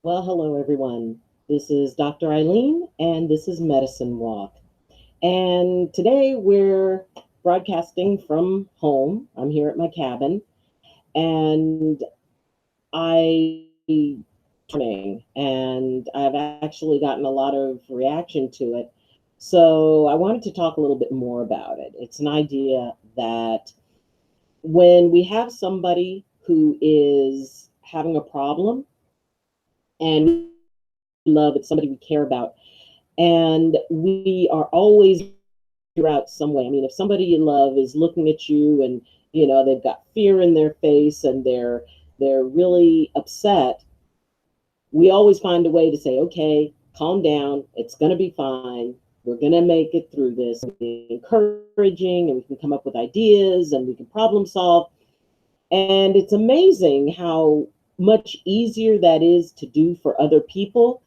Well, hello everyone. This is Dr. Eileen, and this is Medicine Walk. And today we're broadcasting from home. I'm here at my cabin, and I and I've actually gotten a lot of reaction to it. So I wanted to talk a little bit more about it. It's an idea that when we have somebody who is having a problem and love, it's somebody we care about, and we are always figure out some way. I mean, if somebody you love is looking at you and they've got fear in their face and they're really upset, we always find a way to say, okay, calm down, it's going to be fine, we're going to make it through this. Be encouraging, and we can come up with ideas and we can problem solve. And it's amazing how much easier that is to do for other people,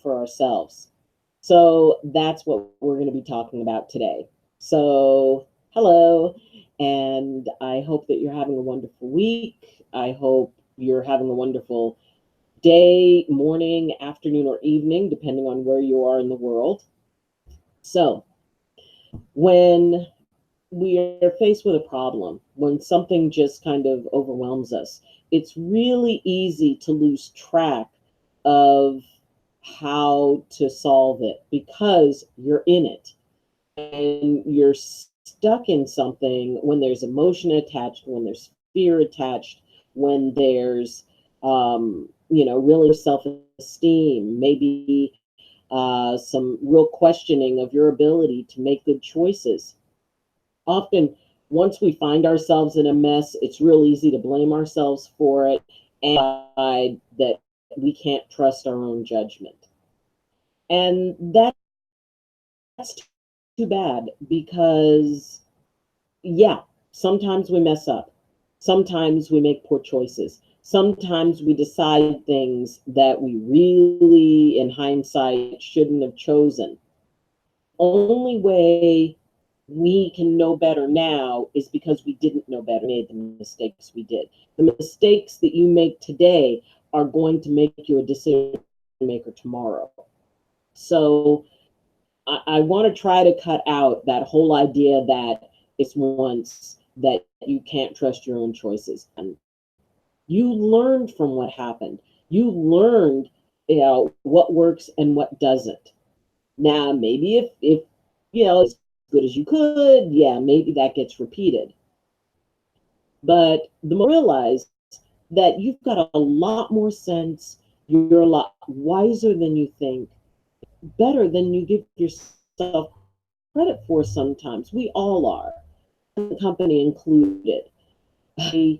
for ourselves. So that's what we're going to be talking about today. So, hello, and I hope that you're having a wonderful week. I hope you're having a wonderful day, morning, afternoon, or evening, depending on where you are in the world. So, when we are faced with a problem, when something just kind of overwhelms us, it's really easy to lose track of how to solve it because you're in it and you're stuck in something when there's emotion attached, when there's fear attached, when there's, really self esteem, maybe some real questioning of your ability to make good choices. Often, once we find ourselves in a mess, it's real easy to blame ourselves for it and that we can't trust our own judgment. And that's too bad because, yeah, sometimes we mess up. Sometimes we make poor choices. Sometimes we decide things that we really, in hindsight, shouldn't have chosen. Only way we can know better now is because we didn't know better, made the mistakes we did. The mistakes that you make today are going to make you a decision maker tomorrow. So I want to try to cut out that whole idea that it's once that you can't trust your own choices. And you learned from what happened. You learned, what works and what doesn't. Now, maybe if as good as you could, yeah, maybe that gets repeated. But the more you realize that you've got a lot more sense, you're a lot wiser than you think, better than you give yourself credit for sometimes. We all are, the company included. I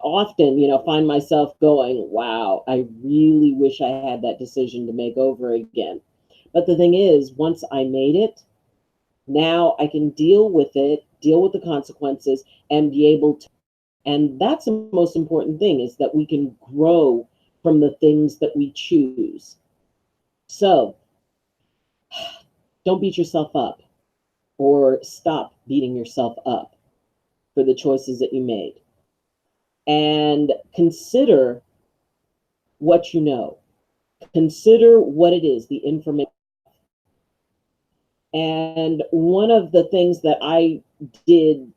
often, find myself going, wow, I really wish I had that decision to make over again. But the thing is, once I made it, now I can deal with it, deal with the consequences, and be able to. And that's the most important thing, is that we can grow from the things that we choose. So don't beat yourself up, or stop beating yourself up for the choices that you made. And consider what you know. Consider what it is, the information. And one of the things that I did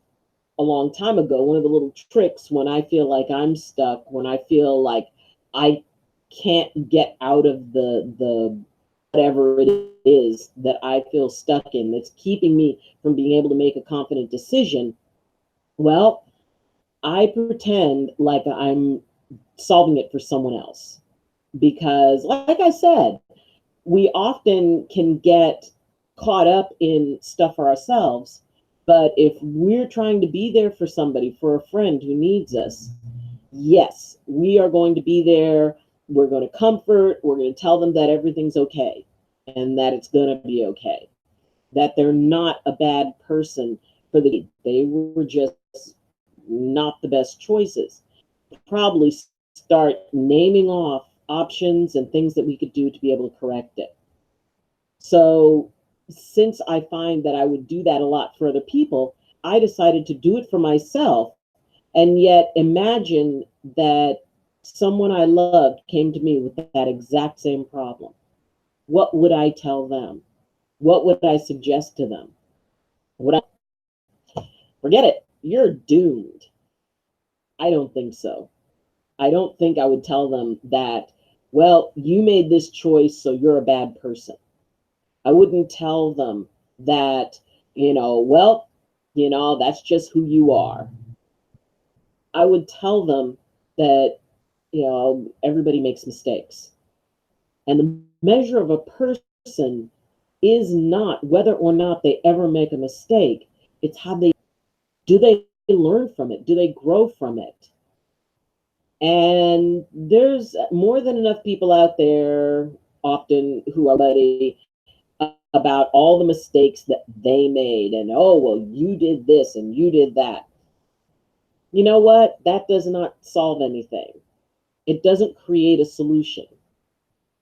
a long time ago, one of the little tricks when I feel like I'm stuck, when I feel like I can't get out of the whatever it is that I feel stuck in that's keeping me from being able to make a confident decision, well, I pretend like I'm solving it for someone else. Because, like I said, we often can get caught up in stuff for ourselves. But if we're trying to be there for somebody, for a friend who needs us, yes, we are going to be there. We're going to comfort, we're going to tell them that everything's okay and that it's going to be okay, that they're not a bad person for they were just not the best choices. Probably start naming off options and things that we could do to be able to correct it. So, since I find that I would do that a lot for other people, I decided to do it for myself. And yet, imagine that someone I loved came to me with that exact same problem, what would I tell them? What would I suggest to them? Would I forget it? You're doomed. I don't think so. I don't think I would tell them that, well, you made this choice, so you're a bad person. I wouldn't tell them that, well, that's just who you are. I would tell them that, everybody makes mistakes. And the measure of a person is not whether or not they ever make a mistake. It's how do they learn from it? Do they grow from it? And there's more than enough people out there often who are buddy about all the mistakes that they made and, oh, well, you did this and you did that. You know what? That does not solve anything. It doesn't create a solution.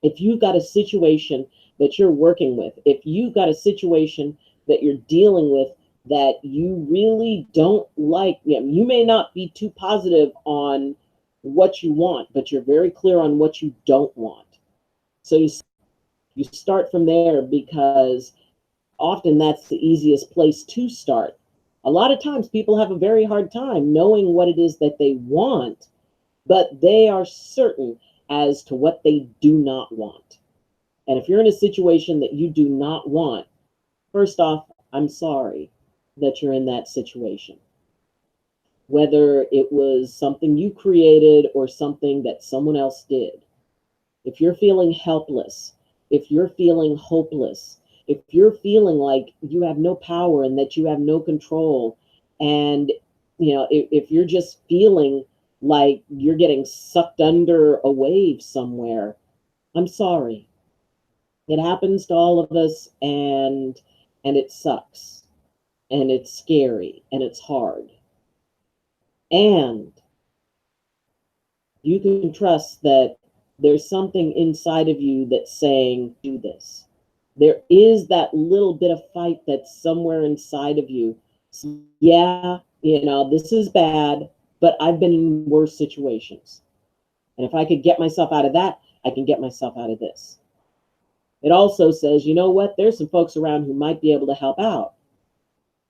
If you've got a situation that you're working with, if you've got a situation that you're dealing with that you really don't like, you may not be too positive on what you want, but you're very clear on what you don't want. So you start from there, because often that's the easiest place to start. A lot of times people have a very hard time knowing what it is that they want, but they are certain as to what they do not want. And if you're in a situation that you do not want, first off, I'm sorry that you're in that situation. Whether it was something you created or something that someone else did. If you're feeling helpless, if you're feeling hopeless, if you're feeling like you have no power and that you have no control, and if you're just feeling like you're getting sucked under a wave somewhere, I'm sorry. It happens to all of us, and it sucks, and it's scary, and it's hard. And you can trust that there's something inside of you that's saying, do this. There is that little bit of fight that's somewhere inside of you. So, yeah, this is bad, but I've been in worse situations. And if I could get myself out of that, I can get myself out of this. It also says, you know what? There's some folks around who might be able to help out.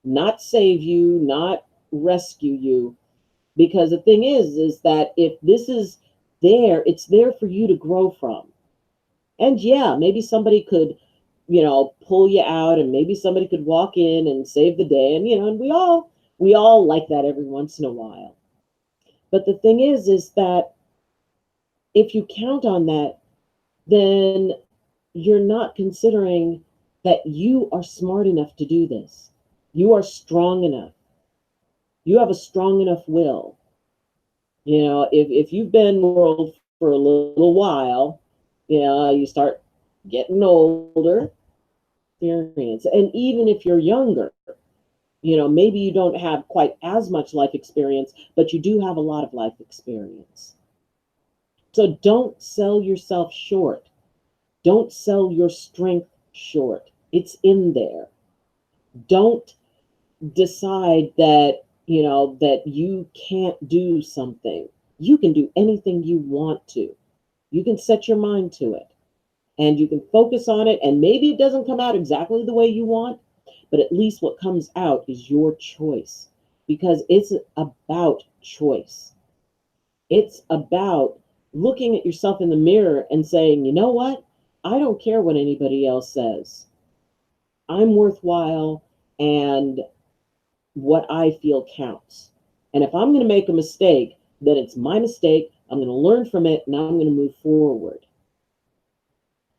Not save you, not rescue you. Because the thing is that if this is there, it's there for you to grow from. And yeah, maybe somebody could, pull you out, and maybe somebody could walk in and save the day. And we all like that every once in a while. But the thing is that if you count on that, then you're not considering that you are smart enough to do this. You are strong enough. You have a strong enough will. If you've been in the world for a little while, you start getting older, experience. And even if you're younger, maybe you don't have quite as much life experience, but you do have a lot of life experience. So don't sell yourself short. Don't sell your strength short. It's in there. Don't decide that, that you can't do something. You can do anything you want to. You can set your mind to it, and you can focus on it. And maybe it doesn't come out exactly the way you want, but at least what comes out is your choice, because it's about choice. It's about looking at yourself in the mirror and saying, you know what? I don't care what anybody else says. I'm worthwhile, and what I feel counts. And if I'm going to make a mistake, then it's my mistake. I'm going to learn from it, and I'm going to move forward.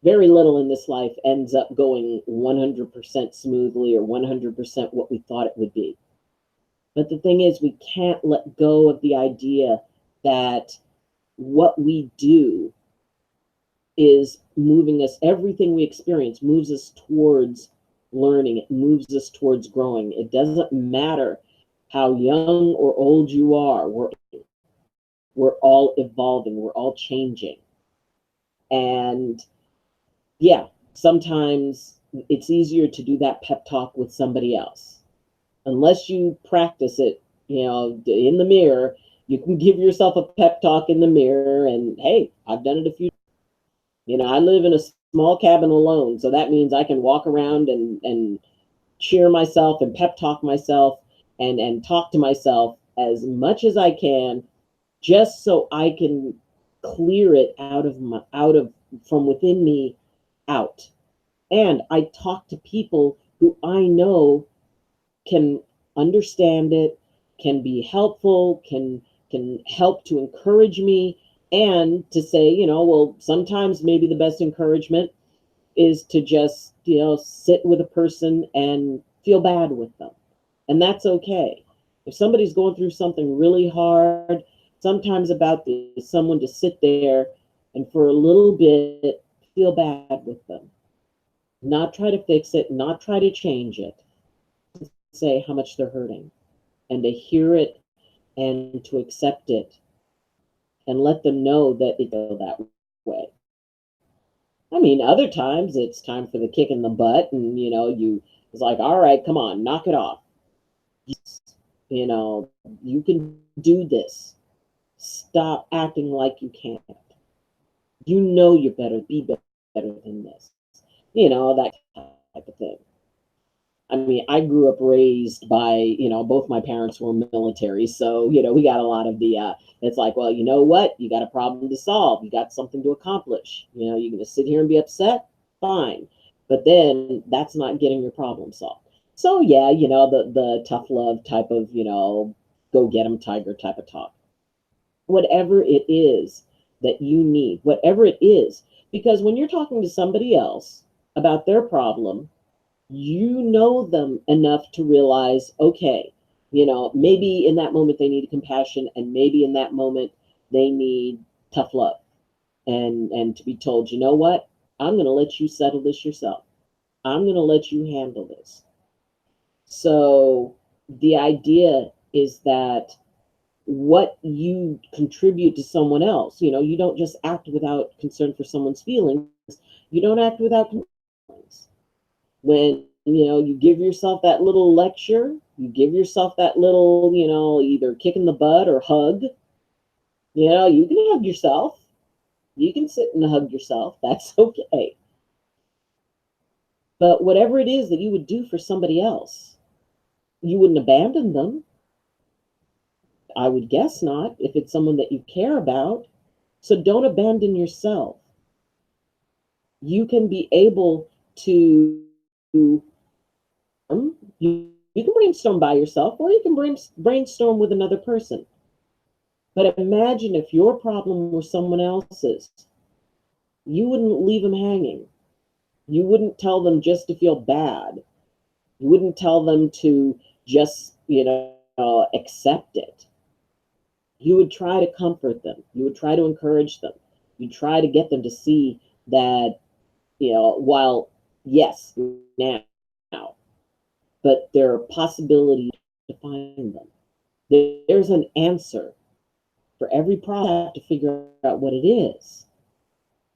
Very little in this life ends up going 100% smoothly or 100% what we thought it would be. But the thing is, we can't let go of the idea that what we do is moving us, everything we experience moves us towards learning. It moves us towards growing. It doesn't matter how young or old you are. We're all evolving. We're all changing. And yeah, sometimes it's easier to do that pep talk with somebody else. Unless you practice it, in the mirror, You can give yourself a pep talk in the mirror, and hey, I've done it a few. I live in a small cabin alone, so that means I can walk around and cheer myself and pep talk myself and talk to myself as much as I can, just so I can clear it out of from within me out. And I talk to people who I know can understand it, can be helpful, can help to encourage me, and to say, well, sometimes maybe the best encouragement is to just, sit with a person and feel bad with them. And that's okay. If somebody's going through something really hard, sometimes about someone to sit there and for a little bit feel bad with them. Not try to fix it, not try to change it, say how much they're hurting, and to hear it and to accept it and let them know that it go that way. I mean, other times it's time for the kick in the butt, and it's like, all right, come on, knock it off. You know, you can do this. Stop acting like you can't. You're better, be better than this. That type of thing. I mean, I grew up raised by, both my parents were military. So, we got a lot of it's like, well, you know what? You got a problem to solve. You got something to accomplish. You're going to sit here and be upset? Fine. But then that's not getting your problem solved. So, yeah, the tough love type of, go get 'em tiger type of talk. Whatever it is that you need, whatever it is. Because when you're talking to somebody else about their problem, you know them enough to realize, okay, maybe in that moment they need compassion, and maybe in that moment they need tough love, and to be told, you know what, I'm going to let you settle this yourself. I'm going to let you handle this. So the idea is that what you contribute to someone else, you don't just act without concern for someone's feelings. You don't act without feelings. When you give yourself that little lecture, you give yourself that little, either kick in the butt or hug. You can hug yourself. You can sit and hug yourself. That's okay. But whatever it is that you would do for somebody else, you wouldn't abandon them. I would guess not, if it's someone that you care about. So don't abandon yourself. You can be able to, you can brainstorm by yourself, or you can brainstorm with another person. But imagine if your problem were someone else's. You wouldn't leave them hanging. You wouldn't tell them just to feel bad. You wouldn't tell them to just, accept it. You would try to comfort them. You would try to encourage them. You try to get them to see that, while, yes, now, but there are possibilities to find them. There's an answer for every problem, to figure out what it is.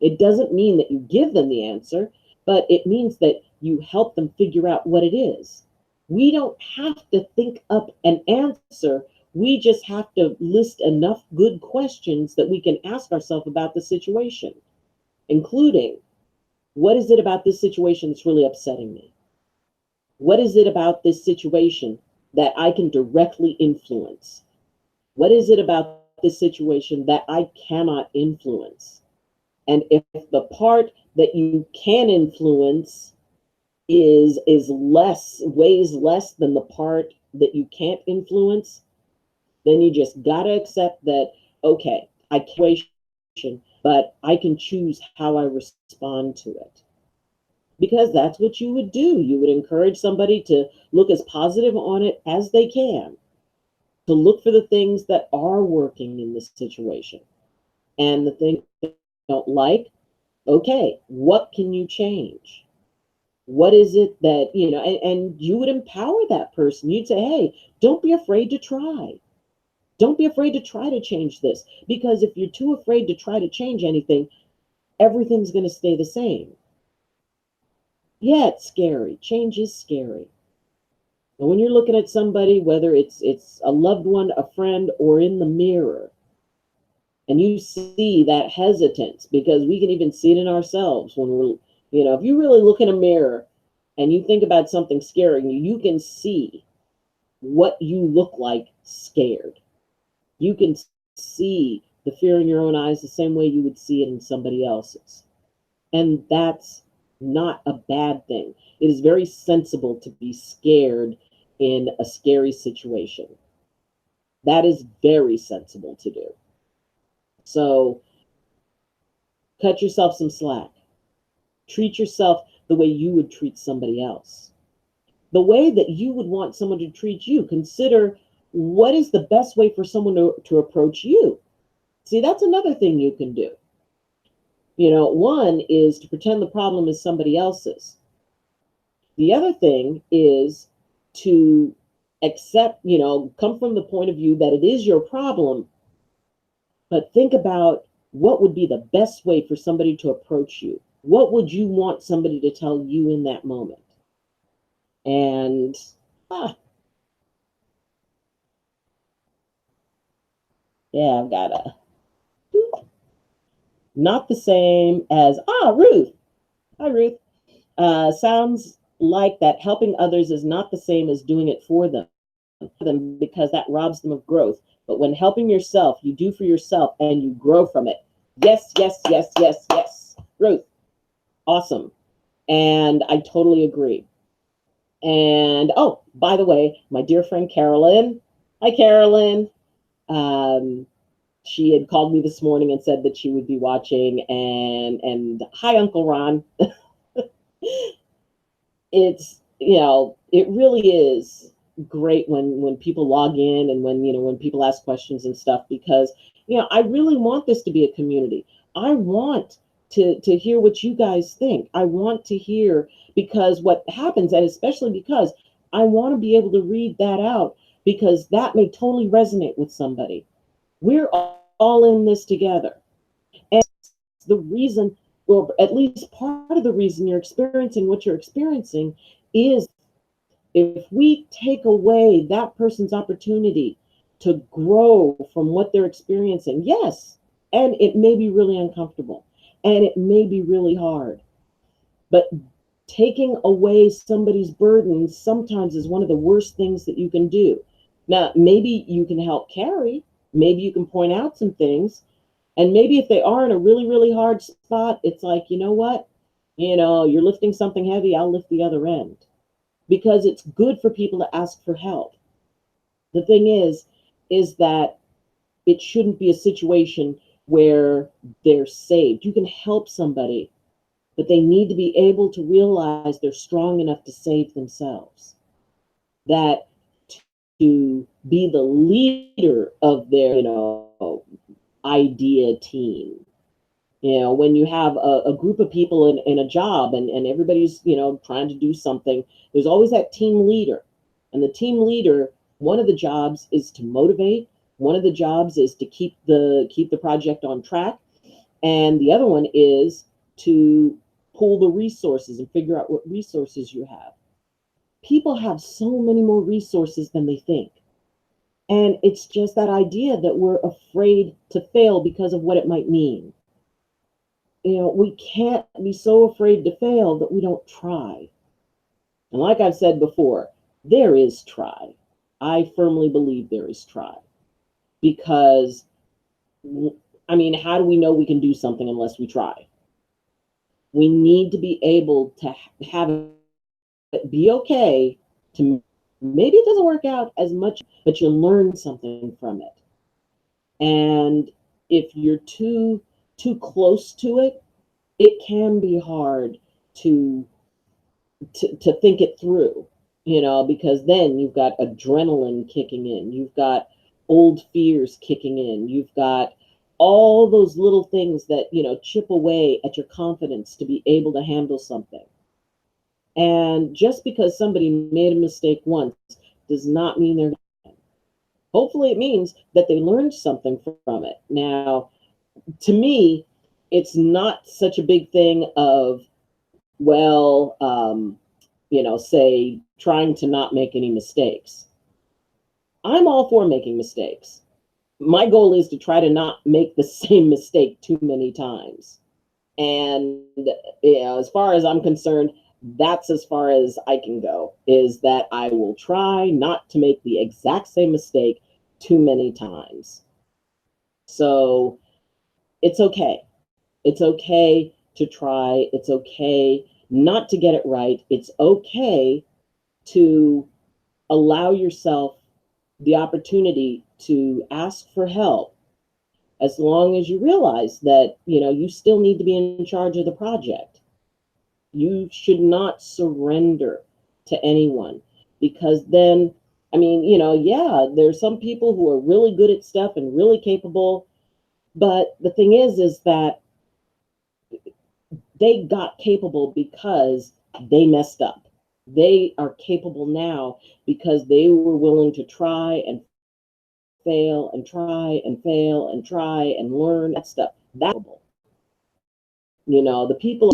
It doesn't mean that you give them the answer, but it means that you help them figure out what it is. We don't have to think up an answer. We just have to list enough good questions that we can ask ourselves about the situation, including, what is it about this situation that's really upsetting me? What is it about this situation that I can directly influence? What is it about this situation that I cannot influence? And if the part that you can influence is less, weighs less than the part that you can't influence, then you just gotta accept that, okay, I can't, but I can choose how I respond to it. Because that's what you would do. You would encourage somebody to look as positive on it as they can, to look for the things that are working in this situation, and the things they don't like. Okay, what can you change? What is it that, and you would empower that person. You'd say, hey, don't be afraid to try. Don't be afraid to try to change this. Because if you're too afraid to try to change anything, everything's going to stay the same. Yeah, it's scary. Change is scary. And when you're looking at somebody, whether it's a loved one, a friend, or in the mirror, and you see that hesitance, because we can even see it in ourselves when we're, if you really look in a mirror and you think about something scaring you, you can see what you look like scared. You can see the fear in your own eyes the same way you would see it in somebody else's. And that's not a bad thing. It is very sensible to be scared in a scary situation. That is very sensible to do. So cut yourself some slack. Treat yourself the way you would treat somebody else, the way that you would want someone to treat you. Consider what is the best way for someone to approach you. See, that's another thing you can do. One is to pretend the problem is somebody else's. The other thing is to accept, come from the point of view that it is your problem, but think about what would be the best way for somebody to approach you. What would you want somebody to tell you in that moment? And ah, yeah, I've got a not the same as Ruth. Hi, Ruth. Sounds like that helping others is not the same as doing it for them because that robs them of growth. But when helping yourself, you do for yourself and you grow from it. Yes, yes, yes, yes, yes. Ruth, awesome. And I totally agree. And oh, by the way, my dear friend Carolyn. Hi, Carolyn. Um, she had called me this morning and said that she would be watching. And hi, Uncle Ron. It really is great when people log in and when people ask questions and stuff, because I really want this to be a community. I want to hear what you guys think. I want to hear, because what happens, and especially because I want to be able to read that out, because that may totally resonate with somebody. We're all in this together. And the reason, or at least part of the reason you're experiencing what you're experiencing, is if we take away that person's opportunity to grow from what they're experiencing, yes, and it may be really uncomfortable and it may be really hard, but taking away somebody's burdens sometimes is one of the worst things that you can do. Now, maybe you can help carry, maybe you can point out some things, and maybe if they are in a really, really hard spot, it's like, you know what? You're lifting something heavy, I'll lift the other end, because it's good for people to ask for help. The thing is that it shouldn't be a situation where they're saved. You can help somebody, but they need to be able to realize they're strong enough to save themselves. That to be the leader of their, idea team. When you have a group of people in a job, and everybody's, trying to do something, there's always that team leader. And the team leader, one of the jobs is to motivate, one of the jobs is to keep the project on track, and the other one is to pull the resources and figure out what resources you have. People have so many more resources than they think. And it's just that idea that we're afraid to fail because of what it might mean. We can't be so afraid to fail that we don't try. And like I've said before, there is try. I firmly believe there is try, because, I mean, how do we know we can do something unless we try? We need to be able to have it be okay to, maybe it doesn't work out as much, but you learn something from it. And if you're too close to it, it can be hard to to think it through, because then you've got adrenaline kicking in, you've got old fears kicking in, you've got all those little things that, chip away at your confidence to be able to handle something. And just because somebody made a mistake once does not mean they're, hopefully it means that they learned something from it. Now, to me, it's not such a big thing of, well, say trying to not make any mistakes. I'm all for making mistakes. My goal is to try to not make the same mistake too many times. And as far as I'm concerned, that's as far as I can go, is that I will try not to make the exact same mistake too many times. So it's okay. It's okay to try. It's okay not to get it right. It's okay to allow yourself the opportunity to ask for help, as long as you realize that, you still need to be in charge of the project. You should not surrender to anyone, because then, yeah, there's some people who are really good at stuff and really capable, but the thing is that they got capable because they messed up. They are capable now because they were willing to try and fail and try and fail and try and learn that stuff. That's the people,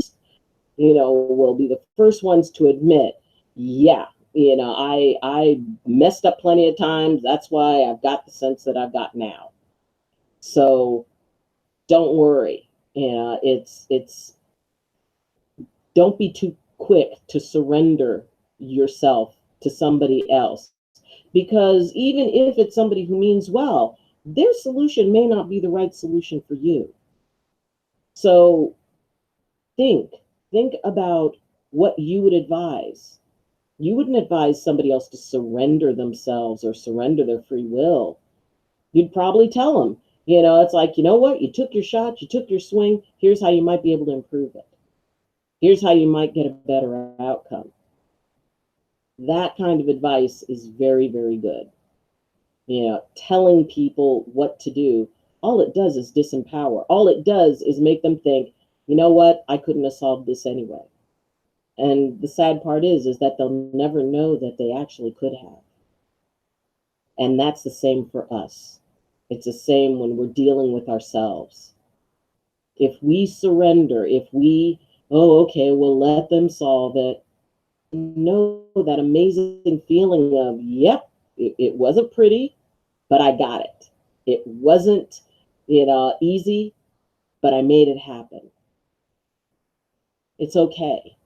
will be the first ones to admit, yeah, I messed up plenty of times. That's why I've got the sense that I've got now. So don't worry. It's don't be too quick to surrender yourself to somebody else, because even if it's somebody who means well, their solution may not be the right solution for you. So think think about what you would advise. You wouldn't advise somebody else to surrender themselves or surrender their free will. You'd probably tell them, it's like, you know what, you took your shot, you took your swing, here's how you might be able to improve it. Here's how you might get a better outcome. That kind of advice is very, very good. Telling people what to do, all it does is disempower. All it does is make them think, you know what, I couldn't have solved this anyway. And the sad part is that they'll never know that they actually could have. And that's the same for us. It's the same when we're dealing with ourselves. If we surrender, if we, oh, okay, we'll let them solve it, know that amazing feeling of, yep, it wasn't pretty, but I got it. It wasn't, easy, but I made it happen. It's okay.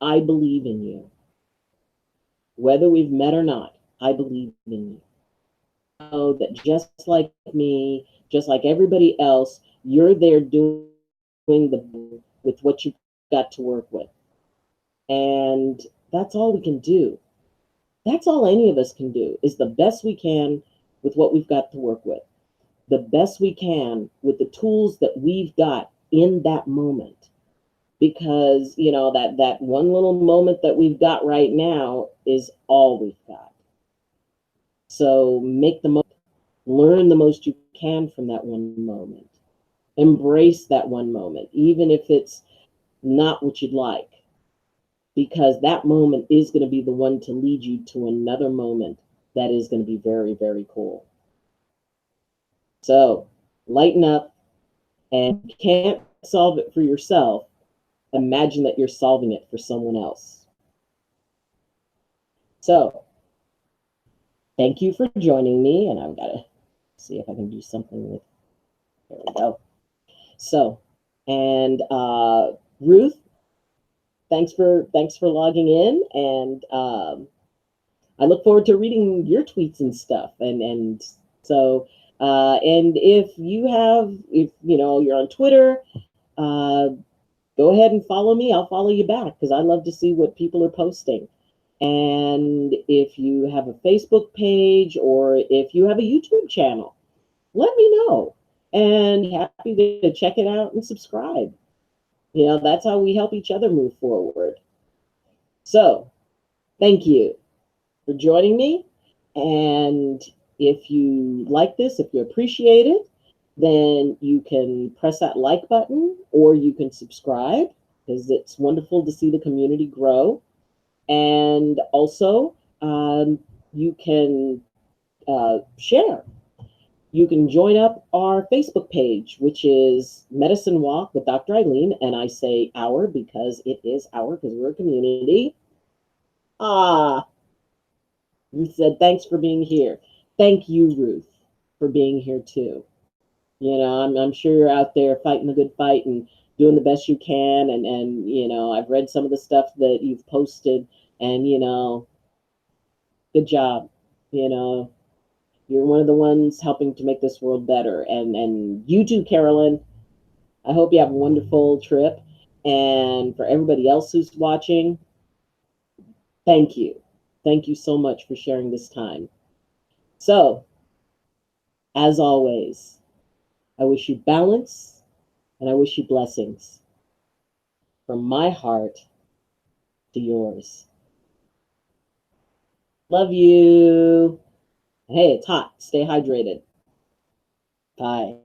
I believe in you. Whether we've met or not, I believe in you. Know that just like me, just like everybody else, you're there doing the with what you've got to work with. And that's all we can do. That's all any of us can do, is the best we can with what we've got to work with. The best we can with the tools that we've got in that moment. Because, that one little moment that we've got right now is all we've got. So make the most, learn the most you can from that one moment. Embrace that one moment, even if it's not what you'd like, because that moment is going to be the one to lead you to another moment that is going to be very, very cool. So lighten up, and if you can't solve it for yourself, imagine that you're solving it for someone else. So thank you for joining me, and I've got to see if I can do something with, there we go. So, and Ruth, thanks for logging in, and I look forward to reading your tweets and stuff. And so, and if you're on Twitter, go ahead and follow me. I'll follow you back, because I love to see what people are posting. And if you have a Facebook page, or if you have a YouTube channel, let me know. And happy to check it out and subscribe. That's how we help each other move forward. So thank you for joining me. And if you like this, if you appreciate it, then you can press that like button, or you can subscribe, because it's wonderful to see the community grow. And also, you can share. You can join up our Facebook page, which is Medicine Walk with Dr. Eileen. And I say our because it is our, because we're a community. Ah, Ruth said, thanks for being here. Thank you, Ruth, for being here too. You know, I'm sure you're out there fighting the good fight and doing the best you can. I've read some of the stuff that you've posted, and, good job. You know, you're one of the ones helping to make this world better. And you too, Carolyn. I hope you have a wonderful trip. And for everybody else who's watching, thank you. Thank you so much for sharing this time. So, as always, I wish you balance and I wish you blessings from my heart to yours. Love you. Hey, it's hot. Stay hydrated. Bye.